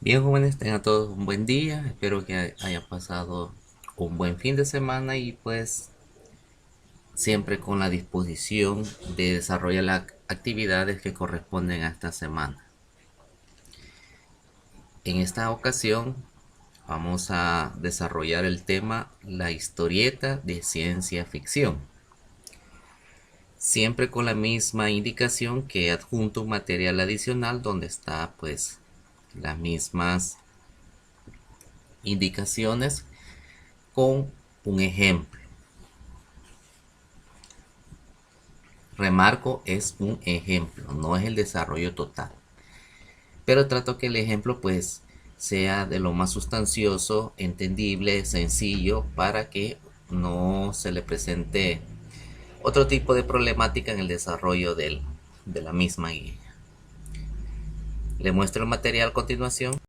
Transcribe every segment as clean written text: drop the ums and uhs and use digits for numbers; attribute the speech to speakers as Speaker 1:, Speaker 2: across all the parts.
Speaker 1: Bien, jóvenes, tengan todos un buen día. Espero que hayan pasado un buen fin de semana y pues siempre con la disposición de desarrollar las actividades que corresponden a esta semana. En esta ocasión vamos a desarrollar el tema la historieta de ciencia ficción. Siempre con la misma indicación que adjunto un material adicional donde está pues las mismas indicaciones con un ejemplo. Remarco, es un ejemplo, no es el desarrollo total. Pero trato que el ejemplo pues sea de lo más sustancioso, entendible, sencillo, para que no se le presente otro tipo de problemática en el desarrollo de la misma guía. Le muestro el material a continuación.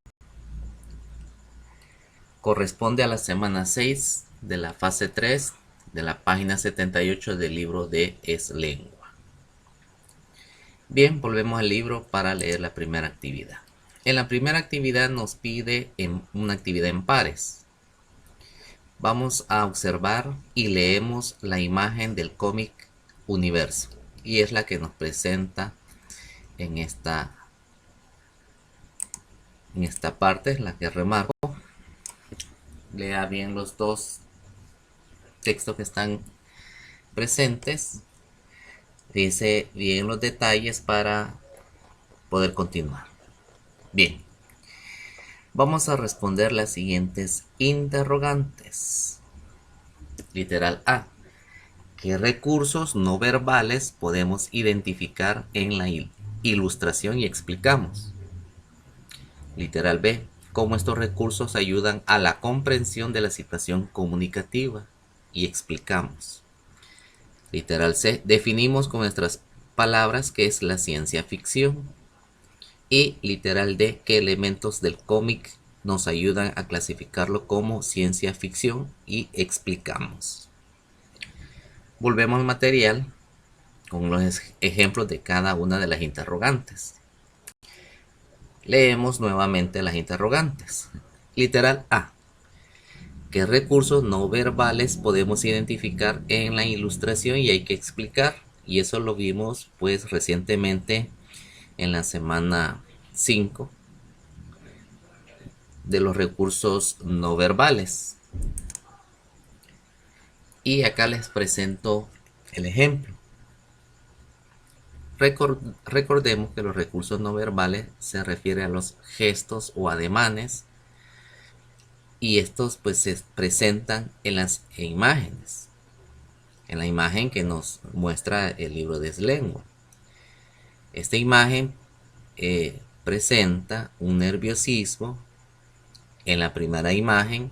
Speaker 1: Corresponde a la semana 6 de la fase 3 de la página 78 del libro de Es Lengua. Bien, volvemos al libro para leer la primera actividad. En la primera actividad nos pide una actividad en pares. Vamos a observar y leemos la imagen del cómic Universo. Y es la que nos presenta en esta parte, es la que remarco. Lea bien los dos textos que están presentes. Dice bien los detalles para poder continuar. Bien. Vamos a responder las siguientes interrogantes. Literal A. ¿Qué recursos no verbales podemos identificar en la ilustración y explicamos? Literal B. ¿Cómo estos recursos ayudan a la comprensión de la situación comunicativa? Y explicamos. Literal C. Definimos con nuestras palabras qué es la ciencia ficción. Y literal D, qué elementos del cómic nos ayudan a clasificarlo como ciencia ficción y explicamos. Volvemos al material con los ejemplos de cada una de las interrogantes. Leemos nuevamente las interrogantes. Literal A. ¿Qué recursos no verbales podemos identificar en la ilustración y hay que explicar? Y eso lo vimos pues recientemente en la semana 5 de los recursos no verbales. Y acá les presento el ejemplo. Recordemos que los recursos no verbales se refieren a los gestos o ademanes y estos pues se presentan en las imágenes. En la imagen que nos muestra el libro de Lengua. Esta imagen presenta un nerviosismo en la primera imagen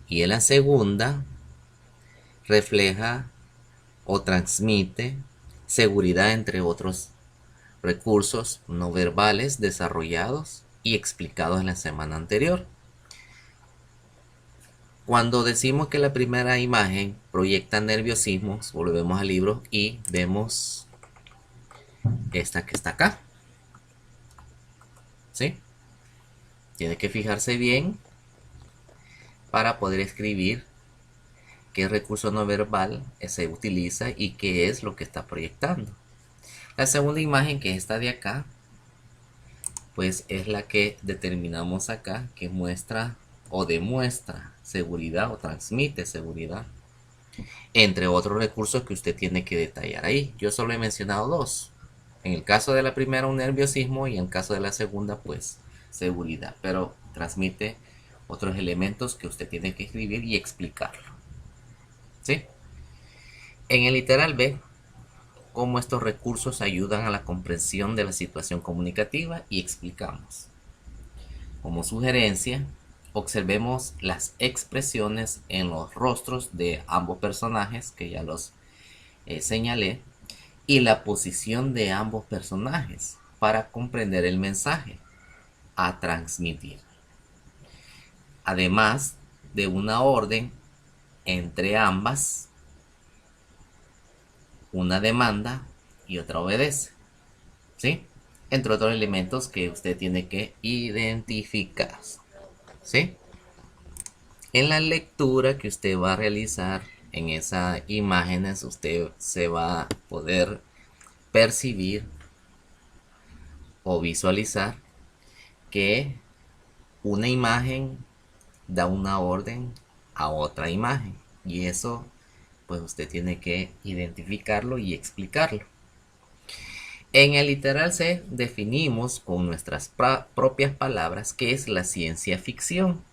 Speaker 1: y en la segunda refleja o transmite seguridad, entre otros recursos no verbales desarrollados y explicados en la semana anterior. Cuando decimos que la primera imagen proyecta nerviosismos, volvemos al libro y vemos esta que está acá. ¿Sí? Tiene que fijarse bien para poder escribir qué recurso no verbal se utiliza y qué es lo que está proyectando. La segunda imagen, que es esta de acá, pues es la que determinamos acá, que muestra o demuestra seguridad o transmite seguridad, entre otros recursos que usted tiene que detallar ahí. Yo solo he mencionado dos. En el caso de la primera, un nerviosismo, y en el caso de la segunda, pues seguridad, pero transmite otros elementos que usted tiene que escribir y explicarlo. ¿Sí? En el literal B, cómo estos recursos ayudan a la comprensión de la situación comunicativa y explicamos. Como sugerencia, observemos las expresiones en los rostros de ambos personajes, que ya los señalé, y la posición de ambos personajes para comprender el mensaje a transmitir. Además de una orden entre ambas, una demanda y otra obedece. ¿Sí? entre otros elementos que usted tiene que identificar. ¿Sí? En la lectura que usted va a realizar en esas imágenes, usted se va a poder percibir o visualizar que una imagen da una orden a otra imagen, y eso pues usted tiene que identificarlo y explicarlo. En el literal C definimos con nuestras propias palabras qué es la ciencia ficción.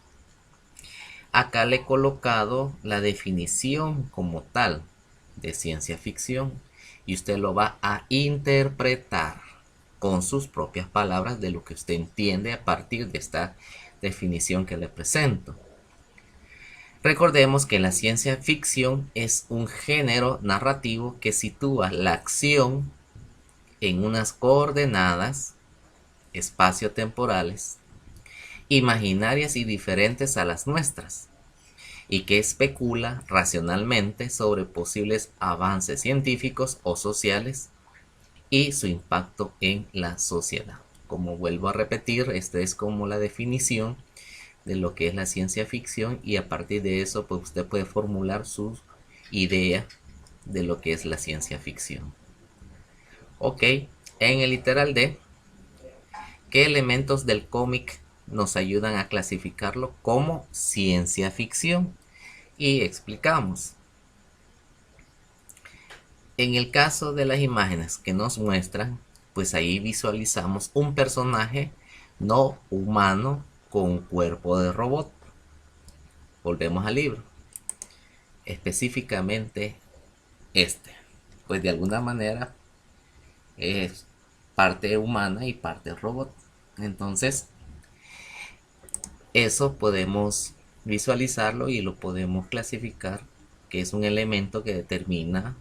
Speaker 1: Acá le he colocado la definición como tal de ciencia ficción y usted lo va a interpretar con sus propias palabras de lo que usted entiende a partir de esta definición que le presento. Recordemos que la ciencia ficción es un género narrativo que sitúa la acción en unas coordenadas espaciotemporales imaginarias y diferentes a las nuestras, y que especula racionalmente sobre posibles avances científicos o sociales y su impacto en la sociedad. Como vuelvo a repetir, esta es como la definición de lo que es la ciencia ficción, y a partir de eso pues usted puede formular su idea de lo que es la ciencia ficción. Ok, en el literal D, ¿qué elementos del cómic nos ayudan a clasificarlo como ciencia ficción? Y explicamos. En el caso de las imágenes que nos muestran, pues ahí visualizamos un personaje no humano con cuerpo de robot. Volvemos al libro. Específicamente este. Pues de alguna manera es parte humana y parte robot. Entonces, eso podemos visualizarlo y lo podemos clasificar, que es un elemento que determina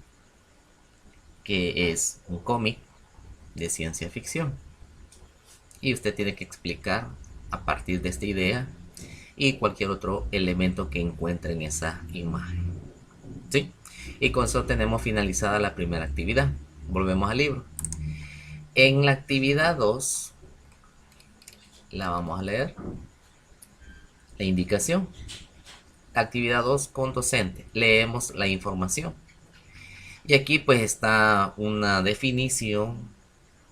Speaker 1: que es un cómic de ciencia ficción. Y usted tiene que explicar a partir de esta idea y cualquier otro elemento que encuentre en esa imagen. ¿Sí? Y con eso tenemos finalizada la primera actividad. Volvemos al libro. En la actividad 2, la vamos a leer. La indicación. Actividad 2 con docente. Leemos la información. Y aquí pues está una definición,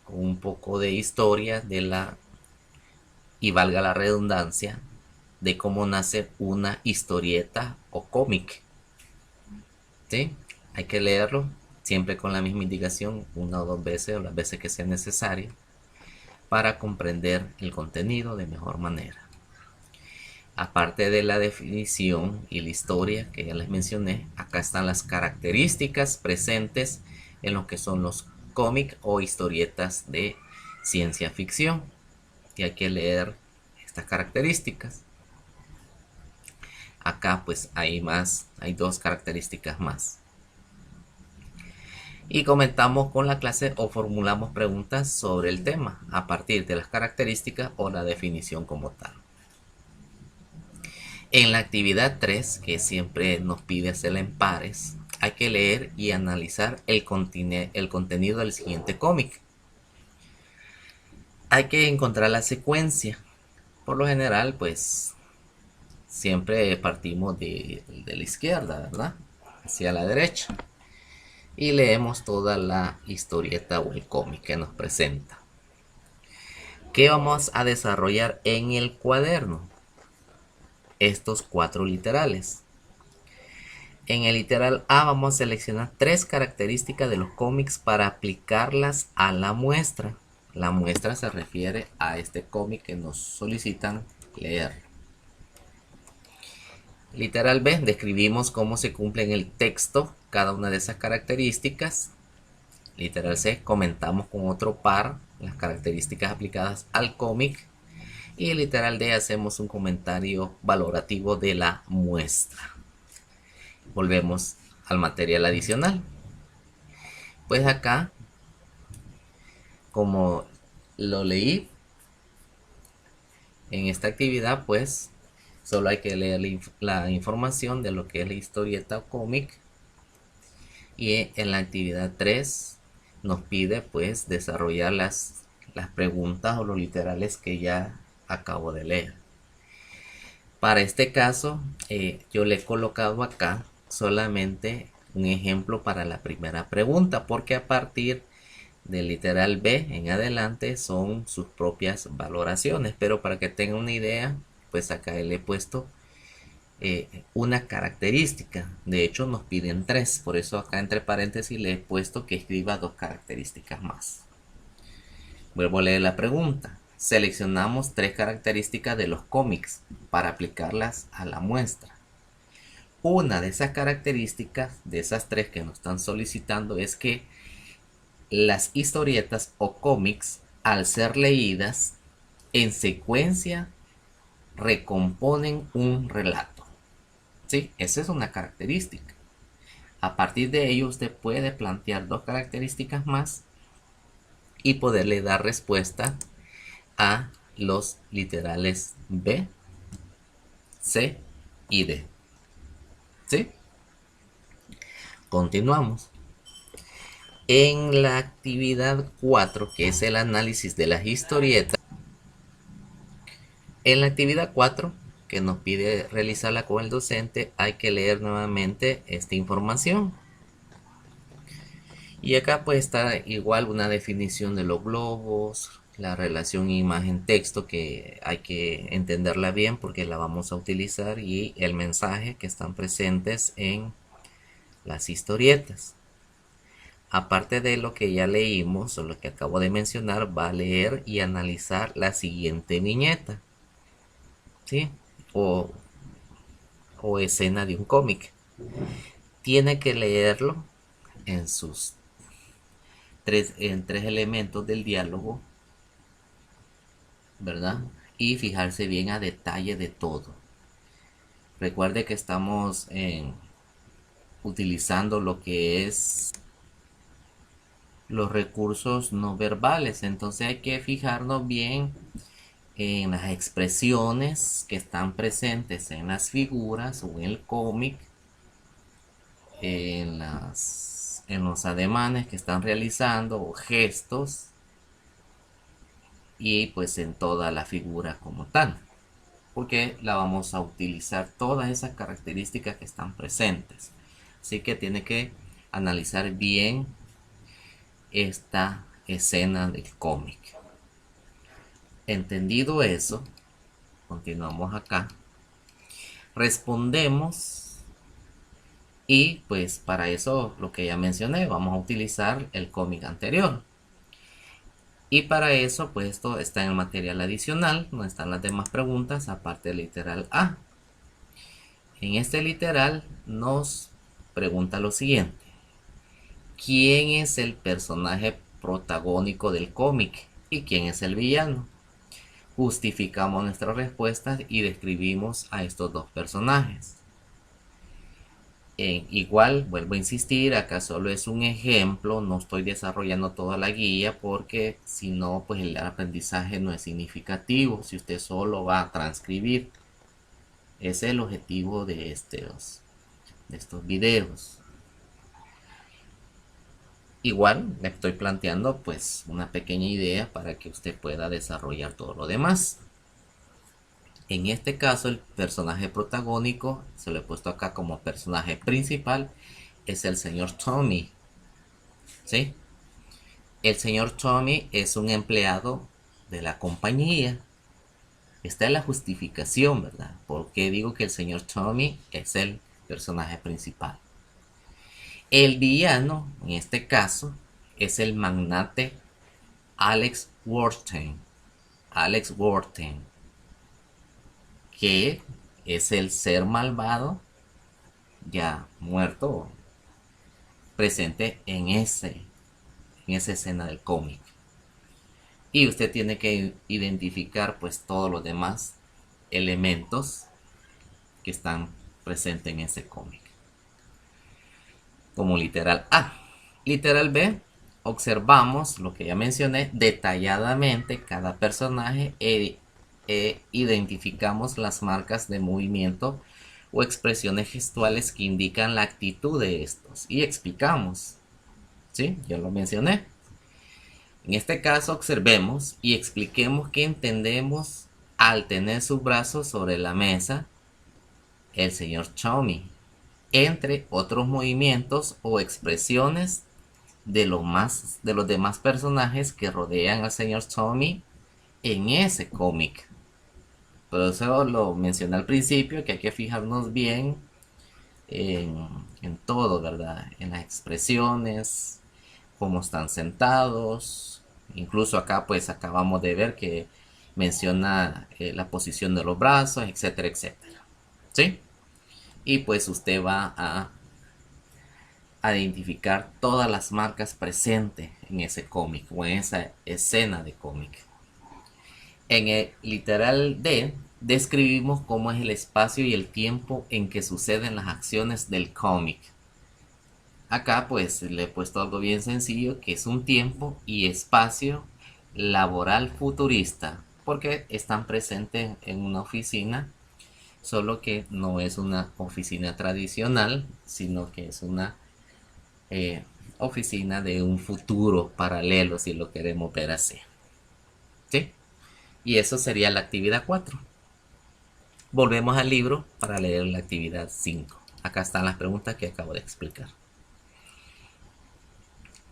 Speaker 1: un poco de historia de la, y valga la redundancia, de cómo nace una historieta o cómic. ¿Sí? Hay que leerlo siempre con la misma indicación, una o dos veces o las veces que sea necesario, para comprender el contenido de mejor manera. Aparte de la definición y la historia que ya les mencioné, acá están las características presentes en lo que son los cómics o historietas de ciencia ficción. Y hay que leer estas características. Acá pues hay dos características más. Y comentamos con la clase o formulamos preguntas sobre el tema a partir de las características o la definición como tal. En la actividad 3, que siempre nos pide hacerla en pares, hay que leer y analizar el contenido del siguiente cómic. Hay que encontrar la secuencia. Por lo general, pues siempre partimos de la izquierda, ¿verdad? Hacia la derecha. Y leemos toda la historieta o el cómic que nos presenta. ¿Qué vamos a desarrollar en el cuaderno? Estos 4 literales. En el literal A vamos a seleccionar 3 características de los cómics para aplicarlas a la muestra. La muestra se refiere a este cómic que nos solicitan leer. Literal B, describimos cómo se cumple en el texto cada una de esas características. Literal C, comentamos con otro par las características aplicadas al cómic. Y literal D, hacemos un comentario valorativo de la muestra. Volvemos al material adicional. Pues acá, como lo leí en esta actividad, pues solo hay que leer la información de lo que es la historieta o cómic. Y en la actividad 3 nos pide pues desarrollar las las preguntas o los literales que ya acabo de leer. Para este caso, yo le he colocado acá solamente un ejemplo para la primera pregunta, porque a partir del literal B en adelante son sus propias valoraciones. Pero para que tengan una idea, pues acá le he puesto una característica. De hecho, nos piden 3, por eso acá entre paréntesis le he puesto que escriba 2 características más. Vuelvo a leer la pregunta. Seleccionamos 3 características de los cómics para aplicarlas a la muestra. Una de esas características, de esas 3 que nos están solicitando, es que las historietas o cómics, al ser leídas en secuencia, recomponen un relato. ¿Sí? Esa es una característica. A partir de ello, usted puede plantear 2 características más y poderle dar respuesta a los literales B, C y D. ¿Sí? Continuamos. En la actividad 4, que es el análisis de las historietas, en la actividad 4, que nos pide realizarla con el docente, hay que leer nuevamente esta información. Y acá pues está igual una definición de los globos, la relación imagen-texto, que hay que entenderla bien porque la vamos a utilizar, y el mensaje que están presentes en las historietas. Aparte de lo que ya leímos o lo que acabo de mencionar, va a leer y analizar la siguiente viñeta, ¿sí? O escena de un cómic. Tiene que leerlo en sus en 3 elementos del diálogo, ¿verdad? Y fijarse bien a detalle de todo. Recuerde que estamos utilizando lo que es los recursos no verbales, entonces hay que fijarnos bien en las expresiones que están presentes en las figuras o en el cómic, en los ademanes que están realizando o gestos, y pues en toda la figura como tal, porque la vamos a utilizar todas esas características que están presentes. Así que tiene que analizar bien esta escena del cómic. Entendido eso, continuamos acá. Respondemos, y pues para eso, lo que ya mencioné, vamos a utilizar el cómic anterior. Y para eso, pues esto está en el material adicional, donde están las demás preguntas, aparte del literal A. En este literal nos pregunta lo siguiente: ¿quién es el personaje protagónico del cómic y quién es el villano? Justificamos nuestras respuestas y describimos a estos 2 personajes. Igual, vuelvo a insistir, acá solo es un ejemplo, no estoy desarrollando toda la guía, porque si no, pues el aprendizaje no es significativo si usted solo va a transcribir. Ese es el objetivo de estos videos. Igual le estoy planteando pues una pequeña idea para que usted pueda desarrollar todo lo demás. En este caso, el personaje protagónico, se lo he puesto acá como personaje principal, es el señor Tommy. ¿Sí? El señor Tommy es un empleado de la compañía. Esta es la justificación, ¿verdad? ¿Por qué digo que el señor Tommy es el personaje principal? El villano, en este caso, es el magnate Alex Worthington. Alex Worthington, que es el ser malvado ya muerto, presente en esa escena del cómic. Y usted tiene que identificar pues todos los demás elementos que están presentes en ese cómic. Como literal A. Literal B, observamos lo que ya mencioné detalladamente cada personaje e identificamos las marcas de movimiento o expresiones gestuales que indican la actitud de estos y explicamos. ¿Sí? Ya lo mencioné. En este caso observemos y expliquemos qué entendemos al tener sus brazos sobre la mesa el señor Tommy, entre otros movimientos o expresiones de los demás personajes que rodean al señor Tommy en ese cómic. Por eso lo mencioné al principio, que hay que fijarnos bien en todo, ¿verdad? En las expresiones, cómo están sentados. Incluso acá pues acabamos de ver que menciona la posición de los brazos, etcétera, etcétera. ¿Sí? Y pues usted va a identificar todas las marcas presentes en ese cómic o en esa escena de cómic. En el literal D describimos cómo es el espacio y el tiempo en que suceden las acciones del cómic. Acá pues le he puesto algo bien sencillo, que es un tiempo y espacio laboral futurista, porque están presentes en una oficina, solo que no es una oficina tradicional, sino que es una oficina de un futuro paralelo, si lo queremos ver así. ¿Sí? Y eso sería la actividad 4. Volvemos al libro para leer la actividad 5. Acá están las preguntas que acabo de explicar.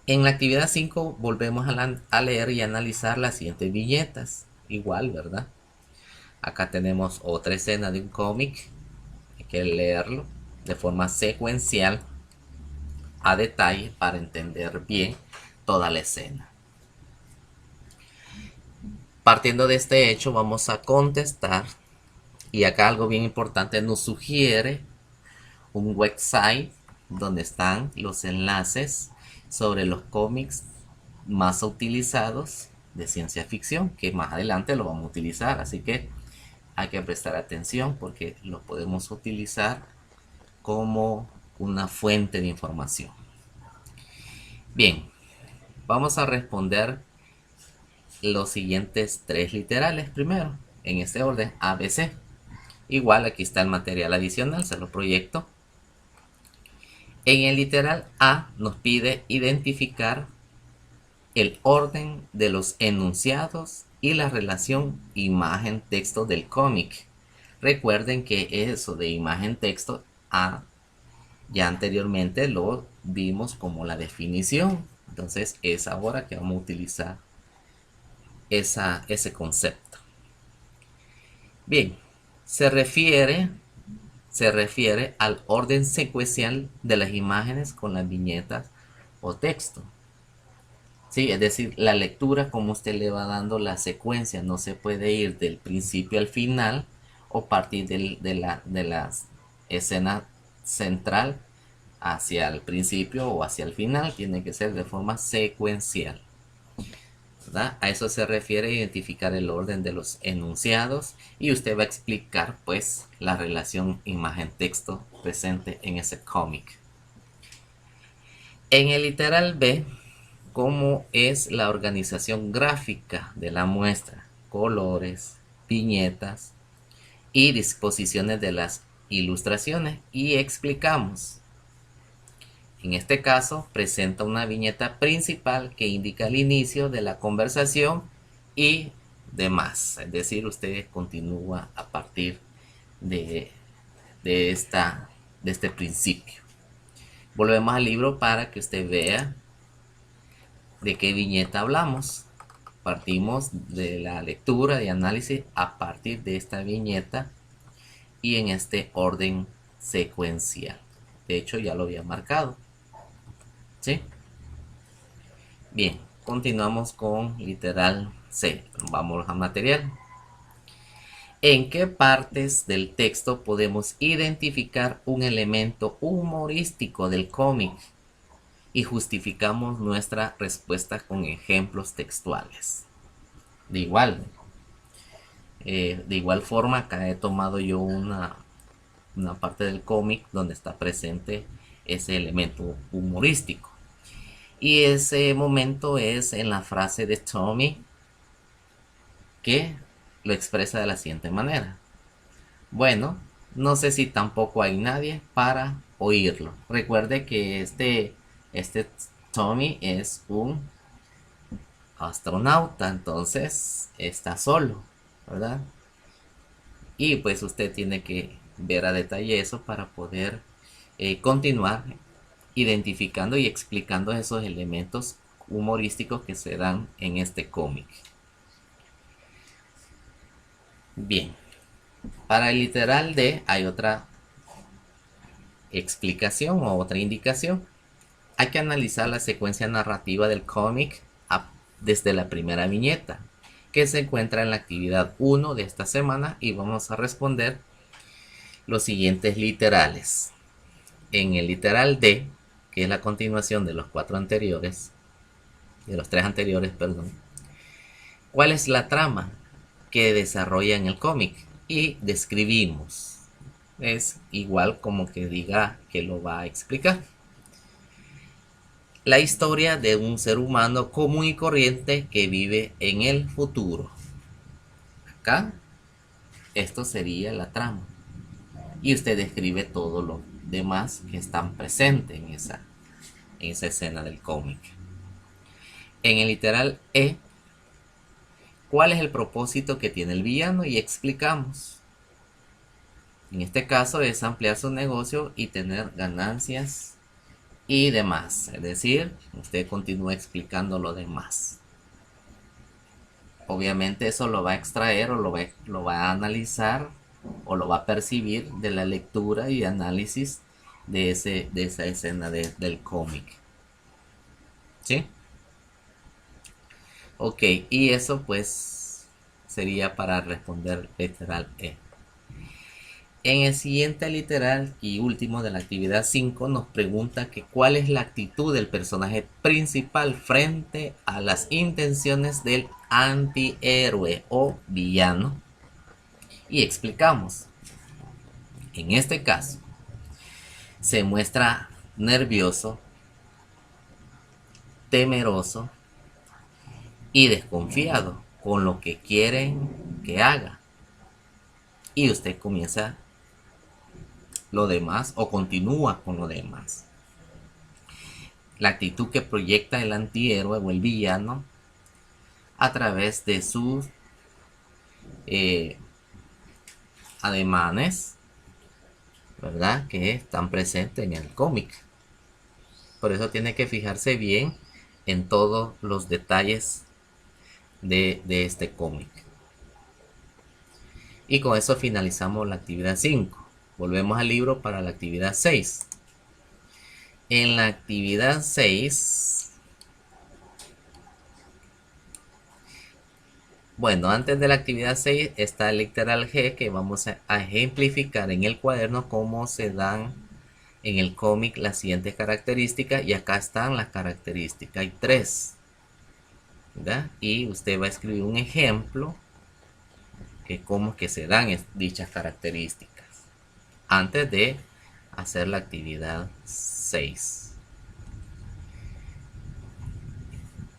Speaker 1: En la actividad 5 volvemos a leer y analizar las siguientes viñetas. Igual, ¿verdad? Acá tenemos otra escena de un cómic. Hay que leerlo de forma secuencial a detalle para entender bien toda la escena. Partiendo de este hecho vamos a contestar, y acá algo bien importante, nos sugiere un website donde están los enlaces sobre los cómics más utilizados de ciencia ficción, que más adelante lo vamos a utilizar, así que hay que prestar atención porque lo podemos utilizar como una fuente de información. Bien, vamos a responder los siguientes 3 literales primero, en este orden, ABC. Igual aquí está el material adicional, se lo proyecto. En el literal A nos pide identificar el orden de los enunciados y la relación imagen-texto del cómic. Recuerden que eso de imagen-texto ya anteriormente lo vimos como la definición. Entonces es ahora que vamos a utilizar ese concepto. Bien, se refiere al orden secuencial de las imágenes con las viñetas o texto. Sí, es decir, la lectura, como usted le va dando la secuencia, no se puede ir del principio al final o partir de la escena central hacia el principio o hacia el final, tiene que ser de forma secuencial, ¿verdad? A eso se refiere identificar el orden de los enunciados, y usted va a explicar pues la relación imagen-texto presente en ese cómic. En el literal B, cómo es la organización gráfica de la muestra, colores, viñetas y disposiciones de las ilustraciones, y explicamos. En este caso presenta una viñeta principal que indica el inicio de la conversación y demás, es decir, usted continúa a partir de este principio. Volvemos al libro para que usted vea de qué viñeta hablamos. Partimos de la lectura y análisis a partir de esta viñeta y en este orden secuencial. De hecho ya lo había marcado. ¿Sí? Bien, continuamos con literal C. Vamos a material. ¿En qué partes del texto podemos identificar un elemento humorístico del cómic? Y justificamos nuestra respuesta con ejemplos textuales. De igual forma, acá he tomado yo una parte del cómic donde está presente ese elemento humorístico. Y ese momento es en la frase de Tommy, que lo expresa de la siguiente manera: bueno, no sé si tampoco hay nadie para oírlo. Recuerde que este Tommy es un astronauta, entonces está solo, ¿verdad? Y pues usted tiene que ver a detalle eso para poder continuar identificando y explicando esos elementos humorísticos que se dan en este cómic. Bien, para el literal D hay otra explicación o otra indicación. Hay que analizar la secuencia narrativa del cómic desde la primera viñeta, que se encuentra en la actividad 1 de esta semana, y vamos a responder los siguientes literales. En el literal D, que es la continuación de los cuatro anteriores, de los tres anteriores, perdón, ¿cuál es la trama que desarrolla en el cómic? Y describimos. Es igual como que diga que lo va a explicar. La historia de un ser humano común y corriente que vive en el futuro. Acá, esto sería la trama. Y usted describe todo lo demás que están presentes en esa escena del cómic. En el literal E, ¿cuál es el propósito que tiene el villano? Y explicamos. En este caso es ampliar su negocio y tener ganancias y demás. Es decir, usted continúa explicando lo demás. Obviamente eso lo va a extraer o lo va a analizar o lo va a percibir de la lectura y análisis de esa escena del cómic. ¿Sí? Ok, y eso pues sería para responder literal E. En el siguiente literal y último de la actividad 5 nos pregunta que cuál es la actitud del personaje principal frente a las intenciones del antihéroe o villano, y explicamos. En este caso se muestra nervioso, temeroso y desconfiado con lo que quieren que haga, y usted comienza lo demás o continúa con lo demás. La actitud que proyecta el antihéroe o el villano a través de sus ademanes, ¿verdad?, que están presentes en el cómic. Por eso tiene que fijarse bien en todos los detalles de este cómic. Y con eso finalizamos la actividad 5. Volvemos al libro para la actividad 6. En la actividad 6, bueno, antes de la actividad 6 está el literal G, que vamos a ejemplificar en el cuaderno cómo se dan en el cómic las siguientes características, y acá están las características, hay 3, ¿verdad? Y usted va a escribir un ejemplo que cómo es que se dan dichas características antes de hacer la actividad 6.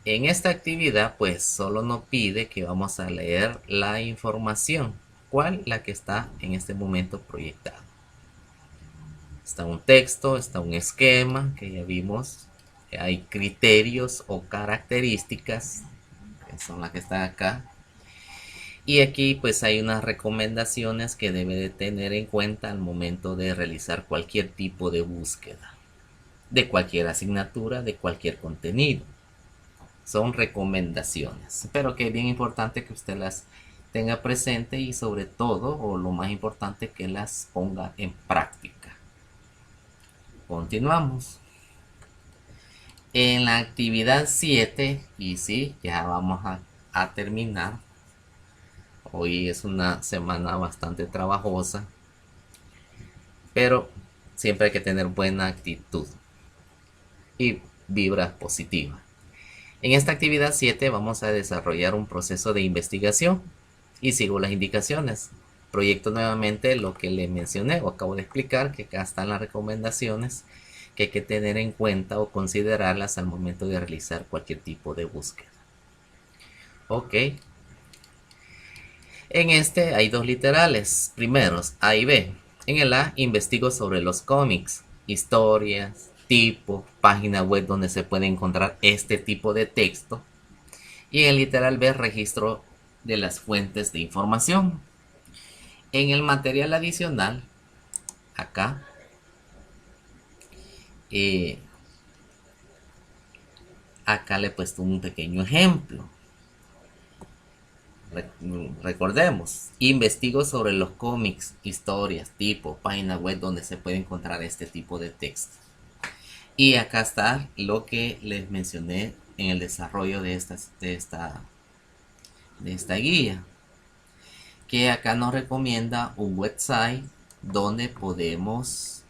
Speaker 1: En esta actividad pues solo nos pide que vamos a leer la información. ¿Cuál? La que está en este momento proyectada. Está un texto, está un esquema que ya vimos. Hay criterios o características que son las que están acá. Y aquí pues hay unas recomendaciones que debe de tener en cuenta al momento de realizar cualquier tipo de búsqueda, de cualquier asignatura, de cualquier contenido. Son recomendaciones, pero que es bien importante que usted las tenga presente y sobre todo, o lo más importante, que las ponga en práctica. Continuamos. En la actividad 7, y sí, ya vamos a terminar. Hoy es una semana bastante trabajosa, pero siempre hay que tener buena actitud y vibra positiva. En esta actividad 7 vamos a desarrollar un proceso de investigación y sigo las indicaciones. Proyecto nuevamente lo que le mencioné o acabo de explicar, que acá están las recomendaciones que hay que tener en cuenta o considerarlas al momento de realizar cualquier tipo de búsqueda. Ok. En este hay 2 literales. Primeros, A y B. En el A investigo sobre los cómics, historias, tipo, página web donde se puede encontrar este tipo de texto. Y en el literal B, registro de las fuentes de información. En el material adicional, acá, eh, acá le he puesto un pequeño ejemplo. Recordemos, investigo sobre los cómics, historias, tipo, página web donde se puede encontrar este tipo de texto. Y acá está lo que les mencioné en el desarrollo de esta guía, que acá nos recomienda un website donde podemos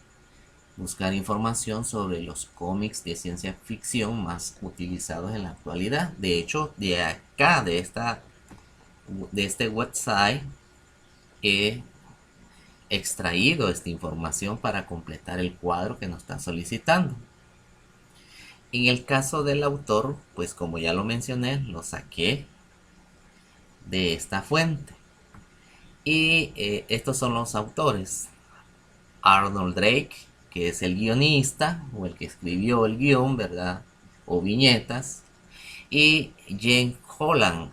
Speaker 1: buscar información sobre los cómics de ciencia ficción más utilizados en la actualidad. De hecho, de acá, de este website, he extraído esta información para completar el cuadro que nos está solicitando. En el caso del autor, pues como ya lo mencioné, lo saqué de esta fuente. Y estos son los autores: Arnold Drake, que es el guionista o el que escribió el guión, ¿verdad? O viñetas. Y Jane Holland,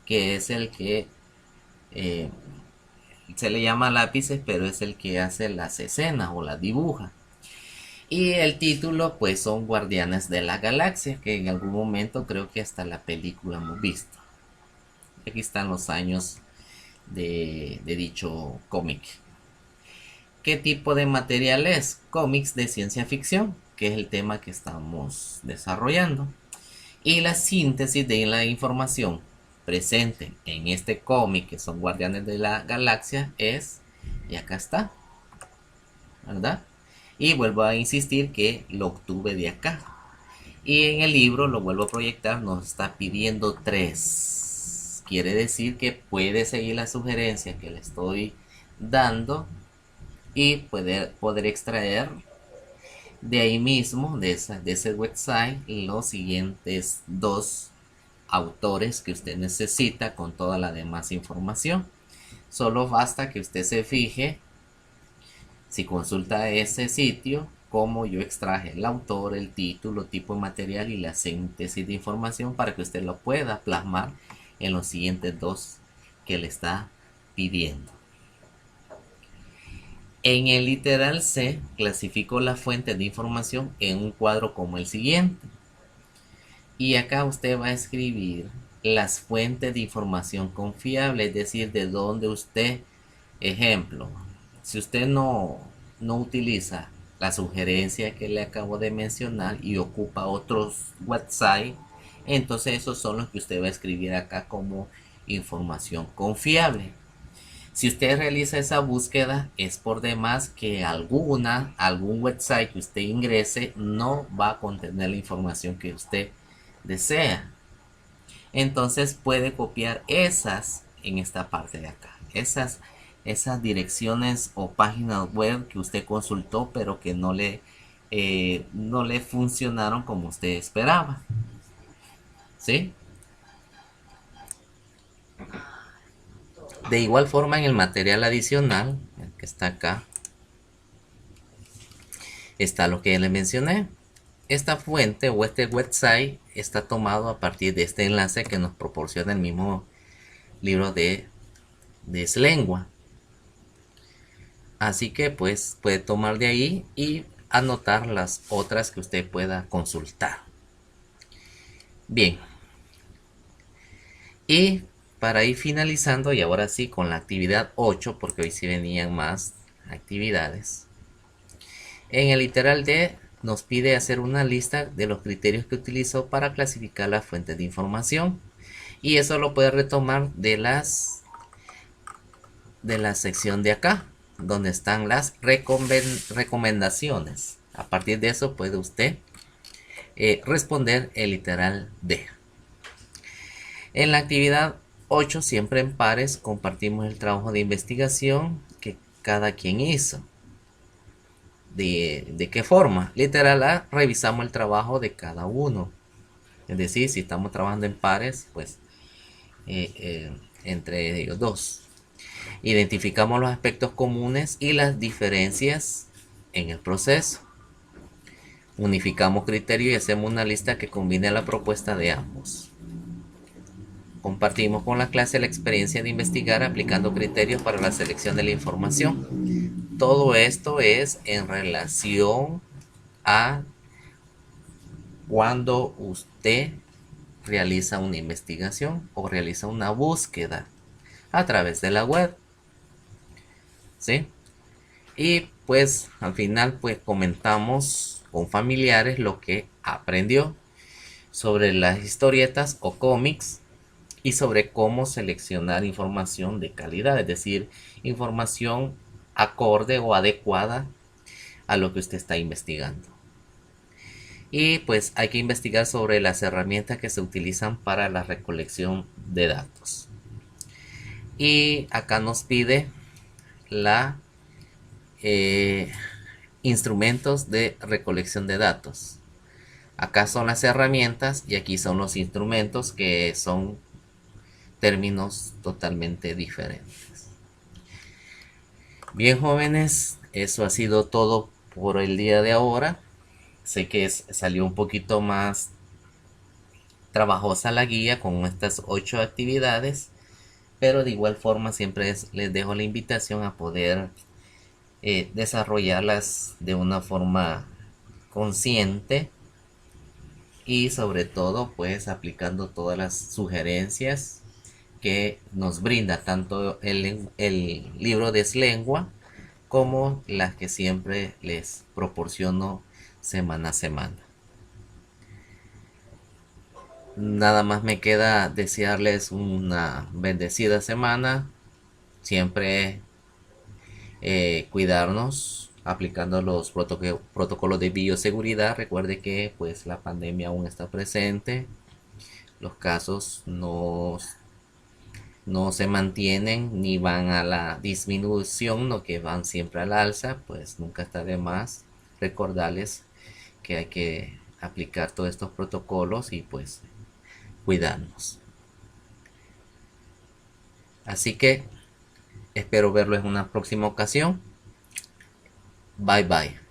Speaker 1: que es el que se le llama lápices, pero es el que hace las escenas o las dibuja. Y el título pues son Guardianes de la Galaxia, que en algún momento creo que hasta la película hemos visto. Aquí están los años de dicho cómic. ¿Qué tipo de material es? Cómics de ciencia ficción, que es el tema que estamos desarrollando. Y la síntesis de la información presente en este cómic, que son Guardianes de la Galaxia, es, y acá está, ¿verdad? Y vuelvo a insistir que lo obtuve de acá. Y en el libro, lo vuelvo a proyectar, nos está pidiendo 3. Quiere decir que puede seguir la sugerencia que le estoy dando y poder extraer de ahí mismo, de ese website, los siguientes 2 autores que usted necesita con toda la demás información. Solo basta que usted se fije, si consulta ese sitio, cómo yo extraje el autor, el título, tipo de material y la síntesis de información para que usted lo pueda plasmar en los siguientes 2 que le está pidiendo. En el literal C, clasifico las fuentes de información en un cuadro como el siguiente. Y acá usted va a escribir las fuentes de información confiable, es decir, de donde usted, ejemplo, si usted no utiliza la sugerencia que le acabo de mencionar y ocupa otros websites, entonces esos son los que usted va a escribir acá como información confiable. Si usted realiza esa búsqueda, es por demás que algún website que usted ingrese no va a contener la información que usted desea. Entonces puede copiar esas en esta parte de acá. Esas direcciones o páginas web que usted consultó, pero que no le funcionaron como usted esperaba. ¿Sí? De igual forma, en el material adicional, el que está acá, está lo que ya le mencioné. Esta fuente o este website está tomado a partir de este enlace que nos proporciona el mismo libro de Slengua. Así que pues puede tomar de ahí y anotar las otras que usted pueda consultar. Bien. Y para ir finalizando, y ahora sí con la actividad 8, porque hoy sí venían más actividades. En el literal D nos pide hacer una lista de los criterios que utilizó para clasificar las fuentes de información. Y eso lo puede retomar de la sección de acá, donde están las recomendaciones. A partir de eso puede usted responder el literal D. En la actividad 8, siempre en pares, compartimos el trabajo de investigación que cada quien hizo. ¿De qué forma? Literal A, revisamos el trabajo de cada uno. Es decir, si estamos trabajando en pares, pues entre ellos 2. Identificamos los aspectos comunes y las diferencias en el proceso. Unificamos criterios y hacemos una lista que combine la propuesta de ambos. compartimos con la clase la experiencia de investigar aplicando criterios para la selección de la información. Todo esto es en relación a cuando usted realiza una investigación o realiza una búsqueda a través de la web, ¿sí? Y pues al final pues comentamos con familiares lo que aprendió sobre las historietas o cómics y sobre cómo seleccionar información de calidad, es decir, información acorde o adecuada a lo que usted está investigando. Y pues hay que investigar sobre las herramientas que se utilizan para la recolección de datos. Y acá nos pide la instrumentos de recolección de datos. Acá son las herramientas y aquí son los instrumentos, que son términos totalmente diferentes. Bien, jóvenes, eso ha sido todo por el día de ahora. Sé que salió un poquito más trabajosa la guía con estas 8 actividades, pero de igual forma siempre les dejo la invitación a poder desarrollarlas de una forma consciente y sobre todo pues aplicando todas las sugerencias que nos brinda tanto el libro de Slengua como las que siempre les proporciono semana a semana. Nada más me queda desearles una bendecida semana, siempre cuidarnos aplicando los protocolos de bioseguridad. Recuerde que pues la pandemia aún está presente, los casos no se mantienen ni van a la disminución, no, que van siempre al alza. Pues nunca está de más recordarles que hay que aplicar todos estos protocolos y pues cuidarnos. Así que espero verlo en una próxima ocasión. Bye bye.